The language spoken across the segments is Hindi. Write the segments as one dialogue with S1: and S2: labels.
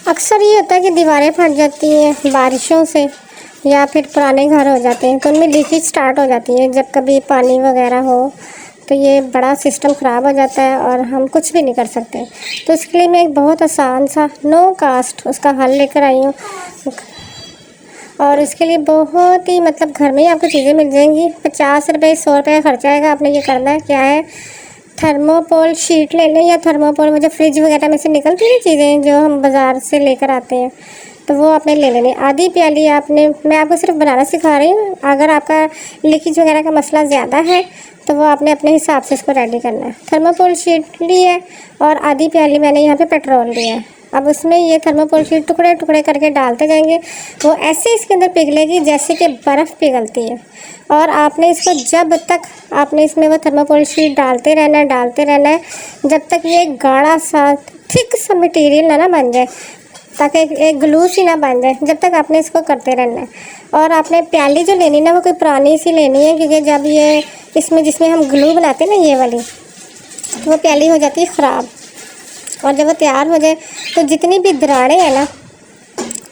S1: अक्सर ये होता है कि दीवारें फट जाती हैं बारिशों से या फिर पुराने घर हो जाते हैं तो उनमें लीकेज स्टार्ट हो जाती है। जब कभी पानी वगैरह हो तो ये बड़ा सिस्टम ख़राब हो जाता है और हम कुछ भी नहीं कर सकते। तो इसके लिए मैं एक बहुत आसान सा नो कास्ट उसका हल लेकर आई हूँ और इसके लिए बहुत ही मतलब घर में ही आपको चीज़ें मिल जाएंगी। 50 रुपये 100 रुपये का खर्चा आएगा। आपने ये करना है क्या है, थर्मोकोल शीट ले लें या थर्मोकोल में जो फ्रिज वगैरह में से निकलती हैं चीज़ें जो हम बाज़ार से लेकर आते हैं तो वो आपने ले लेनी। आधी प्याली आपने, मैं आपको सिर्फ बनाना सिखा रही हूँ। अगर आपका लीकेज वगैरह का मसला ज़्यादा है तो वो आपने अपने हिसाब से इसको रेडी करना है। थर्मोकोल शीट ली है और आधी प्याली मैंने यहाँ पे पेट्रोल लिया है। अब उसमें ये थर्मोकोल शीट टुकड़े टुकड़े करके डालते जाएंगे। वो ऐसे इसके अंदर पिघलेगी जैसे कि बर्फ़ पिघलती है। और आपने इसको जब तक आपने इसमें वो थर्मोकोल शीट डालते रहना है जब तक ये गाढ़ा सा थिक सा मटेरियल ना बन जाए, ताकि एक ग्लू सी ना बन जाए, जब तक आपने इसको करते रहना है। और आपने प्याली जो लेनी ना वो कोई पुरानी सी लेनी है, क्योंकि जब ये इसमें जिसमें हम ग्लू बनाते हैं ना ये वाली, तो वो प्याली हो जाती है ख़राब। और जब वो तैयार हो जाए तो जितनी भी दरारें हैं ना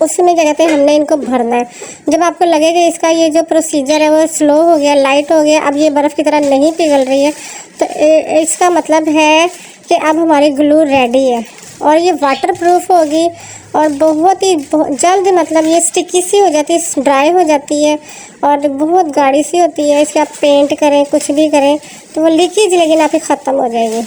S1: उसमें क्या कहते हैं हमने इनको भरना है। जब आपको लगे कि इसका ये जो प्रोसीजर है वो स्लो हो गया, लाइट हो गया, अब ये बर्फ़ की तरह नहीं पिघल रही है, तो इसका मतलब है कि अब हमारी ग्लू रेडी है और ये वाटरप्रूफ होगी और बहुत ही जल्द मतलब ये स्टिकी सी हो जाती है, ड्राई हो जाती है और बहुत गाढ़ी सी होती है। इसके आप पेंट करें कुछ भी करें तो वो लीकेज लेकिन आपकी ख़त्म हो जाएगी।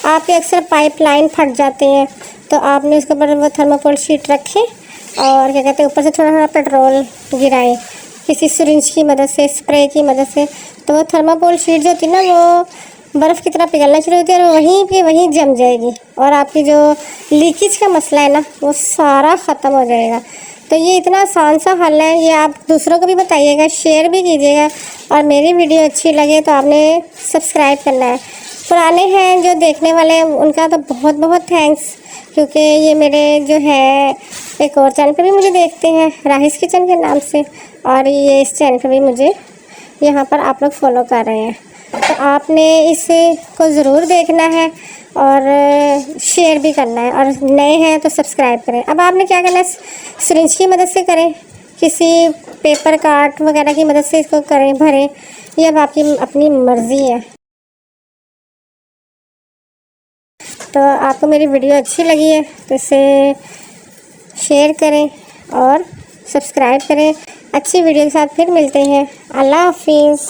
S1: आपके अक्सर पाइपलाइन फट जाते हैं तो आपने उसके ऊपर वो थर्मोकोल शीट रखें और क्या कहते हैं ऊपर से थोड़ा थोड़ा पेट्रोल गिराएं किसी सिरिंज की मदद से, स्प्रे की मदद से, तो वो थर्मोकोल शीट जो होती है ना वो बर्फ़ की तरह पिघलना शुरू होती है और वहीं पे वहीं जम जाएगी और आपकी जो लीकेज का मसला है ना वो सारा ख़त्म हो जाएगा। तो ये इतना आसान सा हल है, ये आप दूसरों को भी बताइएगा, शेयर भी कीजिएगा और मेरी वीडियो अच्छी लगे तो आपने सब्सक्राइब करना है। पुराने हैं जो देखने वाले हैं उनका तो बहुत बहुत थैंक्स, क्योंकि ये मेरे जो है एक और चैनल पर भी मुझे देखते हैं राहिस किचन के नाम से, और ये इस चैनल पर भी मुझे यहाँ पर आप लोग फॉलो कर रहे हैं। तो आपने इसे को ज़रूर देखना है और शेयर भी करना है और नए हैं तो सब्सक्राइब करें। अब आपने क्या करना है, सिरिंज की मदद से करें, किसी पेपर कार्ट वगैरह की मदद से इसको करें, भरें, ये अब आपकी अपनी मर्ज़ी है। तो आपको मेरी वीडियो अच्छी लगी है तो इसे शेयर करें और सब्सक्राइब करें। अच्छी वीडियो के साथ फिर मिलते हैं। अल्लाह हाफिज़।